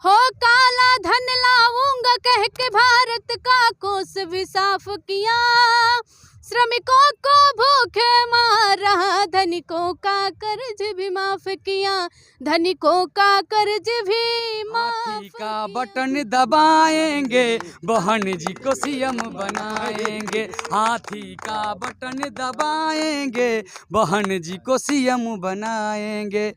हो काला धन लाऊंगा कह के भारत का कोस भी साफ किया, श्रमिकों को भूखे मारा, धनिकों का कर्ज भी माफ किया, धनिकों का कर्ज भी माफ हाथी का बटन दबाएंगे बहन जी को सीएम बनाएंगे, हाथी का बटन दबाएंगे बहन जी को सीएम बनाएंगे।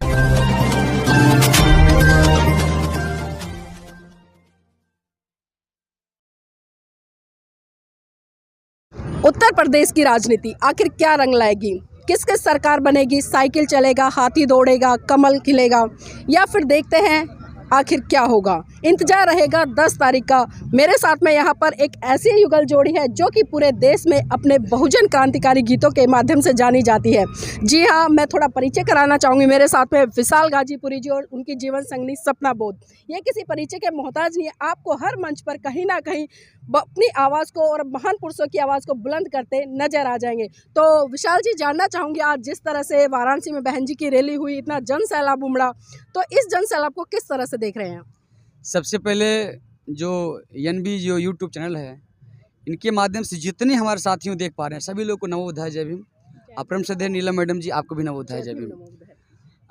उत्तर प्रदेश की राजनीति आखिर क्या रंग लाएगी? किस किस सरकार बनेगी? साइकिल चलेगा, हाथी दौड़ेगा, कमल खिलेगा, या फिर देखते हैं आखिर क्या होगा। इंतजार रहेगा 10 तारीख का। मेरे साथ में यहाँ पर एक ऐसी युगल जोड़ी है जो कि पूरे देश में अपने बहुजन क्रांतिकारी गीतों के माध्यम से जानी जाती है। जी हाँ, मैं थोड़ा परिचय कराना चाहूँगी। मेरे साथ में विशाल गाजीपुरी जी और उनकी जीवन संगनी सपना बोध। ये किसी परिचय के मोहताज नहीं है, आपको हर मंच पर कहीं ना कहीं अपनी आवाज़ को और महान पुरुषों की आवाज़ को बुलंद करते नजर आ जाएंगे। तो विशाल जी, जानना चाहूँगी आज जिस तरह से वाराणसी में बहन जी की रैली हुई, इतना जन सैलाब उमड़ा, तो इस जन सैलाब को किस तरह से देख रहे हैं? सबसे पहले जो एनबी जो यूट्यूब चैनल है, इनके माध्यम से जितने हमारे साथियों देख पा रहे हैं सभी लोग को नवोदय जय भीम। अपरम श्रद्धेय नीलम मैडम जी, आपको भी नवोदय जय भीम।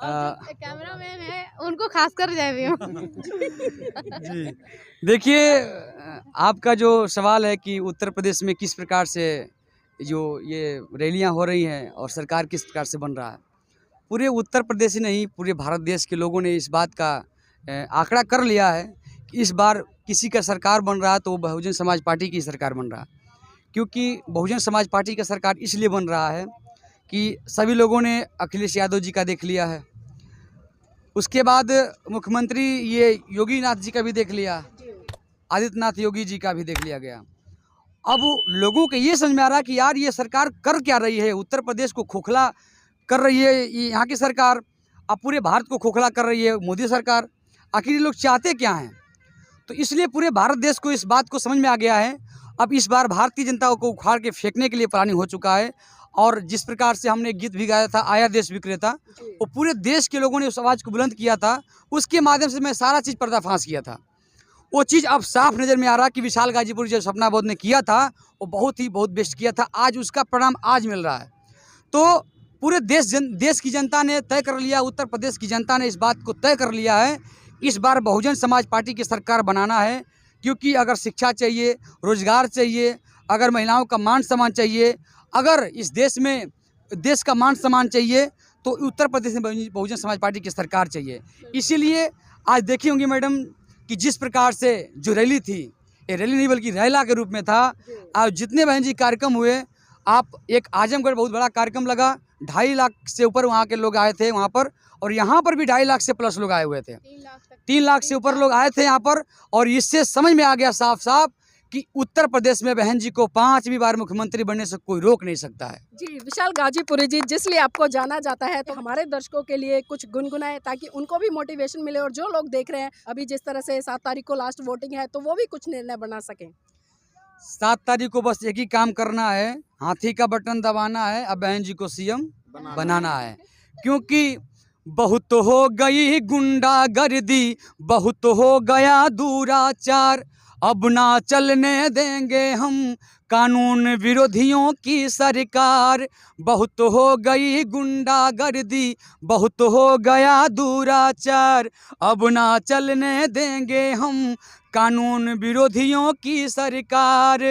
कैमरामैन है उनको खासकर जय भीम। जी देखिए, आपका जो सवाल है कि उत्तर प्रदेश में किस प्रकार से जो ये रैलियां हो रही हैं और सरकार किस प्रकार से बन रहा है, पूरे उत्तर प्रदेश ही नहीं पूरे भारत देश के लोगों ने इस बात का आंकड़ा कर लिया है कि इस बार किसी का सरकार बन रहा है तो वो बहुजन समाज पार्टी की सरकार बन रहा है। क्योंकि बहुजन समाज पार्टी का सरकार इसलिए बन रहा है कि सभी लोगों ने अखिलेश यादव जी का देख लिया है, उसके बाद मुख्यमंत्री ये योगी नाथ जी का भी देख लिया, आदित्यनाथ योगी जी का भी देख लिया गया। अब लोगों को ये समझ में आ रहा है कि यार ये सरकार कर क्या रही है, उत्तर प्रदेश को खोखला कर रही है यहाँ की सरकार, अब पूरे भारत को खोखला कर रही है मोदी सरकार। आखिर ये लोग चाहते क्या हैं? तो इसलिए पूरे भारत देश को इस बात को समझ में आ गया है। अब इस बार भारतीय जनता को उखाड़ के फेंकने के लिए प्लानिंग हो चुका है। और जिस प्रकार से हमने गीत भी गाया था आया देश विक्रेता, वो पूरे देश के लोगों ने उस आवाज़ को बुलंद किया था, उसके माध्यम से मैं सारा चीज़ पर्दाफाश किया था। वो चीज़ अब साफ नज़र में आ रहा कि विशाल गाजीपुर जो सपना बोध ने किया था वो बहुत बेस्ट किया था। आज उसका परिणाम आज मिल रहा है। तो पूरे देश की जनता ने तय कर लिया, उत्तर प्रदेश की जनता ने इस बात को तय कर लिया है, इस बार बहुजन समाज पार्टी की सरकार बनाना है। क्योंकि अगर शिक्षा चाहिए, रोजगार चाहिए, अगर महिलाओं का मान सम्मान चाहिए, अगर इस देश में देश का मान सम्मान चाहिए, तो उत्तर प्रदेश में बहुजन समाज पार्टी की सरकार चाहिए। इसीलिए आज देखी होंगी मैडम कि जिस प्रकार से जो रैली थी, ये रैली नहीं बल्कि रैला के रूप में था। आज जितने बहन जी कार्यक्रम हुए, आप एक आजमगढ़ बहुत बड़ा कार्यक्रम लगा, 2.5 लाख से ऊपर वहाँ के लोग आए थे वहाँ पर, और यहाँ पर भी 2.5 लाख से प्लस लोग आए हुए थे, 3 लाख से ऊपर लोग आए थे यहाँ पर। और इससे समझ में आ गया साफ साफ कि उत्तर प्रदेश में बहन जी को 5वीं बार मुख्यमंत्री बनने से कोई रोक नहीं सकता है। जी विशाल गाजीपुरी जी, जिसलिए आपको जाना जाता है, तो हमारे दर्शकों के लिए कुछ गुनगुनाएं ताकि उनको भी मोटिवेशन मिले, और जो लोग देख रहे हैं अभी जिस तरह से 7 तारीख को लास्ट वोटिंग है, तो वो भी कुछ निर्णय बना सकें। 7 तारीख को बस एक ही काम करना है, हाथी का बटन दबाना है, अब बहन जी को सीएम बनाना है। क्योंकि बहुत हो गई गुंडागर्दी, बहुत हो गया दुराचार, अब ना चलने देंगे हम कानून विरोधियों की सरकार। बहुत हो गई गुंडागर्दी, बहुत हो गया दुराचार, अब ना चलने देंगे हम कानून विरोधियों की सरकार।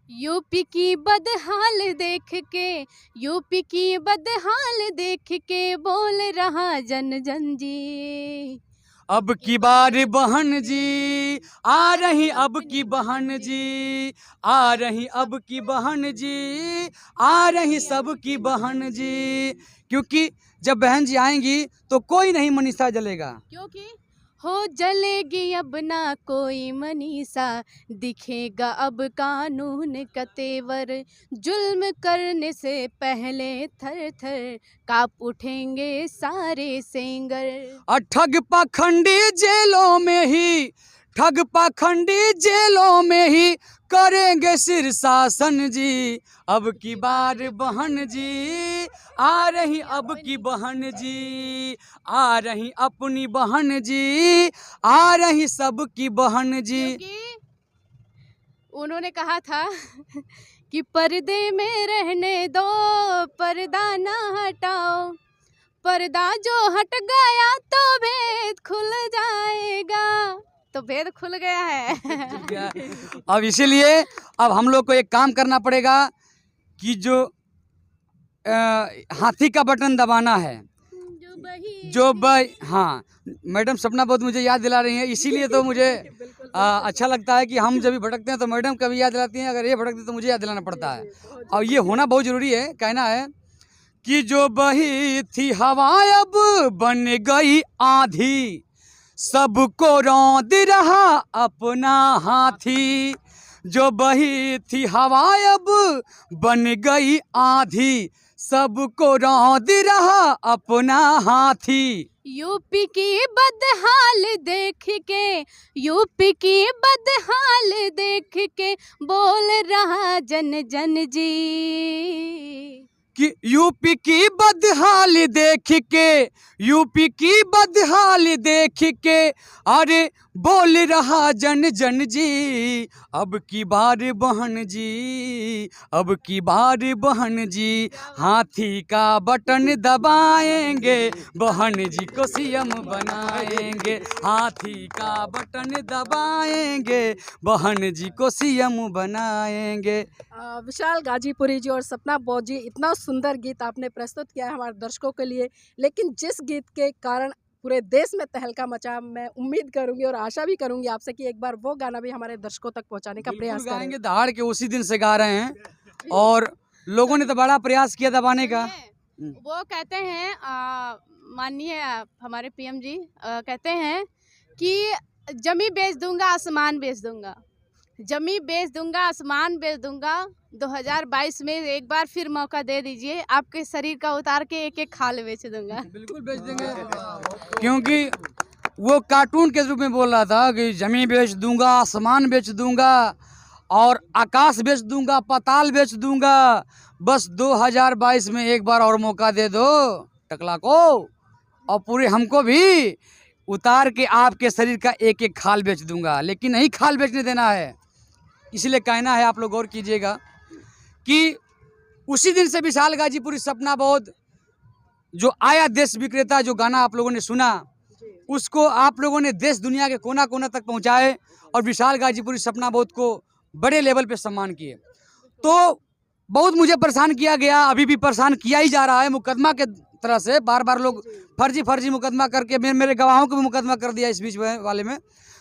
यूपी की बदहाल देख के, यूपी की बदहाल देख के बोल रहा जन जन जी, अब की बार बहन जी आ रही, अब की बहन जी आ रही, अब की बहन जी आ रही, सब की बहन जी। क्योंकि जब बहन जी आएंगी तो कोई नहीं मनीषा जलेगा, क्योंकि हो जलेगी अब ना कोई मनीषा, दिखेगा अब कानून का तेवर, जुल्म करने से पहले थर थर कांप उठेंगे सारे सेंगर। ठग पाखंडी जेलों में ही ठग पाखंडी जेलों में ही करेंगे शीर्षासन जी। अब की बार बहन जी आ रही, अब की बहन जी आ रही, अपनी बहन जी आ रही, सब की बहन जी। क्योंकि उन्होंने कहा था कि पर्दे में रहने दो, पर्दा ना हटाओ, पर्दा जो हट गया तो भेद खुल जाएगा। तो भेद खुल गया है। अब इसीलिए अब हम लोग को एक काम करना पड़ेगा कि जो हाथी का बटन दबाना है, हाँ, मैडम सपना बहुत मुझे याद दिला रही है, इसीलिए तो मुझे अच्छा लगता है कि हम जब भी भटकते हैं तो मैडम कभी याद दिलाती हैं, अगर ये भटकते तो मुझे याद दिलाना पड़ता है। और ये होना बहुत ज़रूरी है। कहना है कि जो बही थी हवा अब बन गई आंधी, सबको रौंद रहा अपना हाथी। जो बही थी हवा अब बन गई आंधी, सबको रौंद रहा अपना हाथी। यूपी की बदहाल देख के, यूपी की बदहाल देख के बोल रहा जन जन जी। कि यूपी की बदहाल देख के, यूपी की बदहाल देख के अरे बोल रहा जन जन जी। अब की बार बहन जी, अब की बार बहन जी, हाथी का बटन दबाएंगे, बहन जी को सीएम बनाएंगे। हाथी का बटन दबाएंगे, बहन जी को सीएम बनाएंगे। विशाल गाजीपुरी जी और सपना बहुत जी, इतना सुंदर गीत आपने प्रस्तुत किया है हमारे दर्शकों के लिए, लेकिन जिस गीत के कारण पूरे देश में तहलका मचा, मैं उम्मीद करूंगी और आशा भी करूंगी आपसे कि एक बार वो गाना भी हमारे दर्शकों तक पहुंचाने का प्रयास करेंगे। दहाड़ के उसी दिन से गा रहे हैं और लोगों ने तो बड़ा प्रयास किया दबाने का। वो कहते हैं माननीय हमारे पीएम जी कहते हैं कि जमी बेच दूंगा आसमान बेच दूंगा, जमी बेच दूंगा आसमान बेच दूंगा। 2022 में एक बार फिर मौका दे दीजिए, आपके शरीर का उतार के एक एक खाल बेच दूंगा। बिल्कुल बेच देंगे, क्योंकि वो कार्टून के रूप में बोल रहा था कि जमीन बेच दूंगा, आसमान बेच दूंगा और आकाश बेच दूंगा, पाताल बेच दूंगा। बस 2022 में एक बार और मौका दे दो टकला को, और पूरे हमको भी उतार के आपके शरीर का एक एक खाल बेच दूंगा। लेकिन नहीं खाल बेचने देना है, इसलिए कहना है, आप लोग गौर कीजिएगा कि उसी दिन से विशाल गाजीपुरी सपना बहुत जो आया देश विक्रेता, जो गाना आप लोगों ने सुना, उसको आप लोगों ने देश दुनिया के कोना कोना तक पहुंचाए और विशाल गाजीपुरी सपना बहुत को बड़े लेवल पे सम्मान किए। तो बहुत मुझे परेशान किया गया, अभी भी परेशान किया ही जा रहा है मुकदमा के तरह से। बार बार लोग फर्जी मुकदमा करके मेरे गवाहों को भी मुकदमा कर दिया इस बीच वाले में।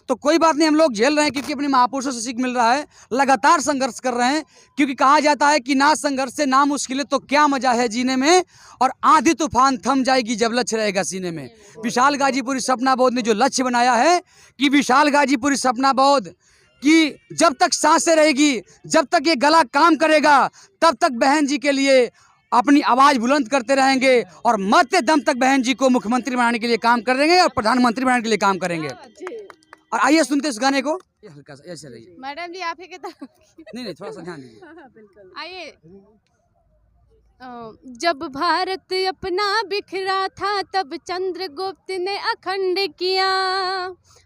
तो कोई बात नहीं, हम लोग झेल रहे हैं क्योंकि अपने महापुरुषों से सीख मिल रहा है, लगातार संघर्ष कर रहे हैं। क्योंकि कहा जाता है कि ना संघर्ष से ना मुश्किलें तो क्या मजा है जीने में, और आंधी तूफान थम जाएगी जब लक्ष्य रहेगा सीने में। विशाल गाजीपुरी सपना बहुत ने जो लक्ष्य बनाया है कि विशाल गाजीपुरी सपना बहुत कि जब तक सांसें रहेगी, जब तक ये गला काम करेगा, तब तक बहन जी के लिए अपनी आवाज़ बुलंद करते रहेंगे और मरते दम तक बहन जी को मुख्यमंत्री बनाने के लिए काम करेंगे और प्रधानमंत्री बनाने के लिए काम करेंगे। और आइए सुनते इस गाने को, ये हल्का सा ऐसे रहिए। मैडम जी आप ही के तरफ नहीं थोड़ा सा ध्यान दीजिए। आइए। जब भारत अपना बिखरा था तब चंद्रगुप्त ने अखंड किया।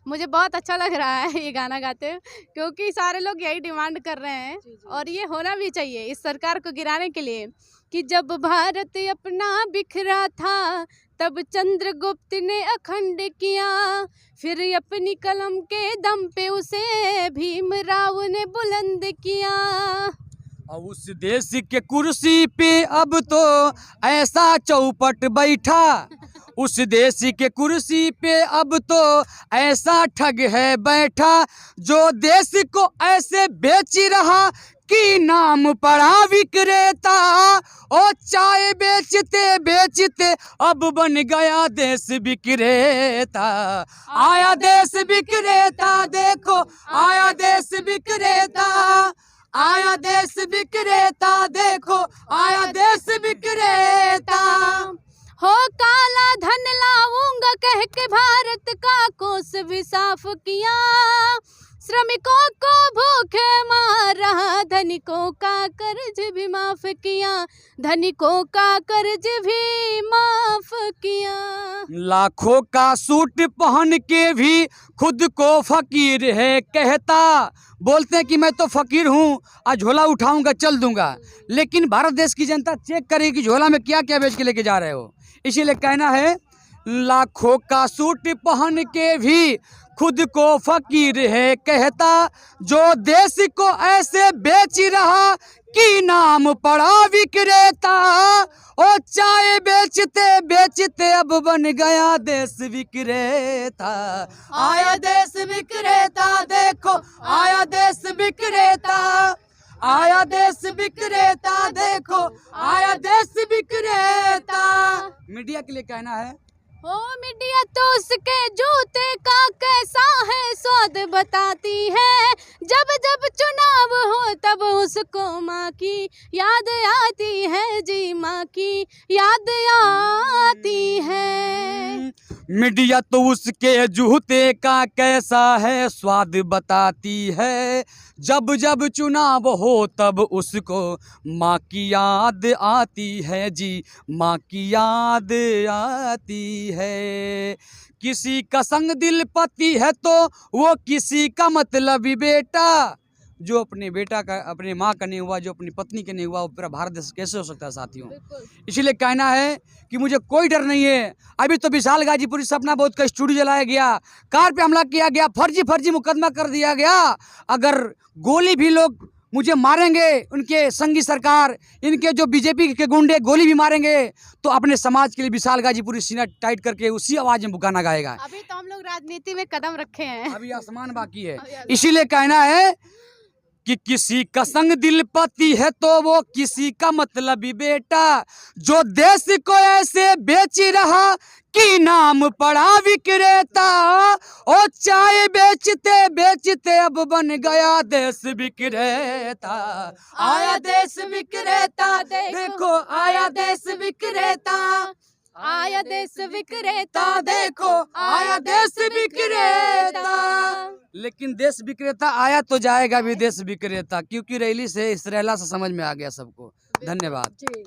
मुझे बहुत अच्छा लग रहा है ये गाना गाते हुए, क्योंकि सारे लोग यही डिमांड कर रहे हैं और ये होना भी चाहिए इस सरकार को गिराने के लिए कि जब भारत अपना बिखरा था तब चंद्रगुप्त ने अखंड किया, फिर अपनी कलम के दम पे उसे भीमराव ने बुलंद किया। और उस देश के कुर्सी पे अब तो ऐसा चौपट बैठा, उस देश के कुर्सी पे अब तो ऐसा ठग है बैठा, जो देश को ऐसे बेच रहा कि नाम पड़ा विक्रेता। ओ चाय बेचते बेचते अब बन गया देश विक्रेता। आया देश विक्रेता, देखो आया देश विक्रेता, आया देश विक्रेता, देखो आया देश विक्रेता। हो काला धन लाऊंगा कह के भारत का कोष भी साफ किया। किया, श्रमिकों को भूखे मार रहा, धनिकों का कर्ज भी माफ किया, धनिकों का कर्ज भी माफ किया। लाखों का सूट पहन के भी खुद को फकीर है कहता, बोलते हैं कि मैं तो फकीर हूँ, आज झोला उठाऊंगा चल दूंगा, लेकिन भारत देश की जनता चेक करेगी कि झोला में क्या क्या बेच के लेके जा रहे हो। इसीलिए कहना है, लाखों का सूट पहन के भी खुद को फकीर है कहता, जो देश को ऐसे बेच रहा कि नाम पड़ा विक्रेता, ओ चाय बेचते बेचते अब बन गया देश विक्रेता। आया देश विक्रेता, देखो आया देश विक्रेता, आया देश विक्रेता, देखो आया देश विक्रेता। मीडिया के लिए कहना है, ओ मीडिया तो उसके जूते का कैसा है स्वाद बताती है, जब जब चुनाव हो तब उसको माँ की याद आती है जी, माँ की याद आती है। मीडिया तो उसके जूते का कैसा है स्वाद बताती है, जब जब चुनाव हो तब उसको माँ की याद आती है जी, माँ की याद आती है। किसी का संग दिल पति है तो वो किसी का मतलबी बेटा, जो अपने बेटा का अपने माँ का नहीं हुआ, जो अपनी पत्नी का नहीं हुआ, वो पूरा भारत देश कैसे हो सकता है साथियों। इसीलिए कहना है कि मुझे कोई डर नहीं है। अभी तो विशाल गाजीपुरी सपना बहुत का स्टूडियो जलाया गया, कार पे हमला किया गया, फर्जी मुकदमा कर दिया गया। अगर गोली भी लोग मुझे मारेंगे, उनके संगी सरकार, इनके जो बीजेपी के गुंडे गोली भी मारेंगे, तो अपने समाज के लिए विशाल गाजीपुरी सीना टाइट करके उसी आवाज में गाना गाएगा। अभी तो हम लोग राजनीति में कदम रखे हैं, अभी आसमान बाकी है। इसीलिए कहना है कि किसी का संग दिल पति है तो वो किसी का मतलबी बेटा, जो देश को ऐसे बेच रहा कि नाम पड़ा विक्रेता, ओ चाय बेचते बेचते अब बन गया देश विक्रेता। आया देश विक्रेता, देखो आया देश विक्रेता, आया देश विक्रेता, देखो आया देश विक्रेता। लेकिन देश विक्रेता आया तो जाएगा भी देश विक्रेता, क्योंकि रैली से इस रैला से समझ में आ गया सबको। धन्यवाद जी,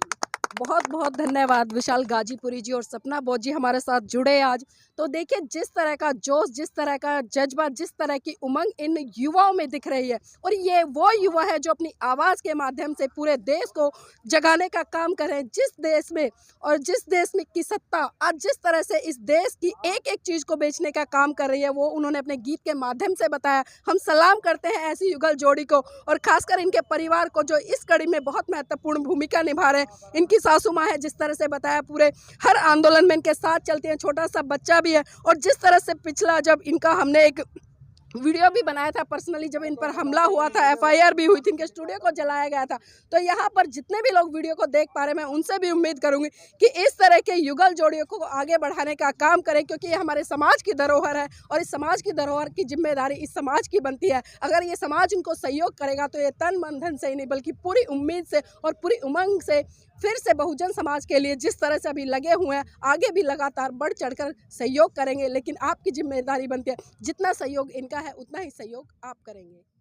बहुत बहुत धन्यवाद विशाल गाजीपुरी जी और सपना बोस जी हमारे साथ जुड़े आज। तो देखिए जिस तरह का जोश, जिस तरह का जज्बा, जिस तरह की उमंग इन युवाओं में दिख रही है, और ये वो युवा है जो अपनी आवाज़ के माध्यम से पूरे देश को जगाने का काम कर रहे हैं। जिस देश में और जिस देश में की सत्ता आज जिस तरह से इस देश की एक एक चीज़ को बेचने का काम कर रही है, वो उन्होंने अपने गीत के माध्यम से बताया। हम सलाम करते हैं ऐसी युगल जोड़ी को, और खासकर इनके परिवार को जो इस कड़ी में बहुत महत्वपूर्ण भूमिका निभा रहे हैं। इनकी सासू माँ है, जिस तरह से बताया पूरे हर आंदोलन में इनके साथ चलती हैं, छोटा सा बच्चा भी है। और जिस तरह से पिछला जब इनका हमने एक वीडियो भी बनाया था पर्सनली, जब इन पर हमला हुआ था, एफआईआर भी हुई थी, इनके स्टूडियो को जलाया गया था, तो यहाँ पर जितने भी लोग वीडियो को देख पा रहे हैं, मैं उनसे भी उम्मीद करूंगी कि इस तरह के युगल जोड़ियों को आगे बढ़ाने का काम करें, क्योंकि ये हमारे समाज की धरोहर है और इस समाज की धरोहर की जिम्मेदारी इस समाज की बनती है। अगर ये समाज इनको सहयोग करेगा तो ये तन मन धन से ही नहीं बल्कि पूरी उम्मीद से और पूरी उमंग से फिर से बहुजन समाज के लिए जिस तरह से अभी लगे हुए हैं, आगे भी लगातार बढ़ चढ़कर सहयोग करेंगे। लेकिन आपकी जिम्मेदारी बनती है, जितना सहयोग इनका है उतना ही सहयोग आप करेंगे।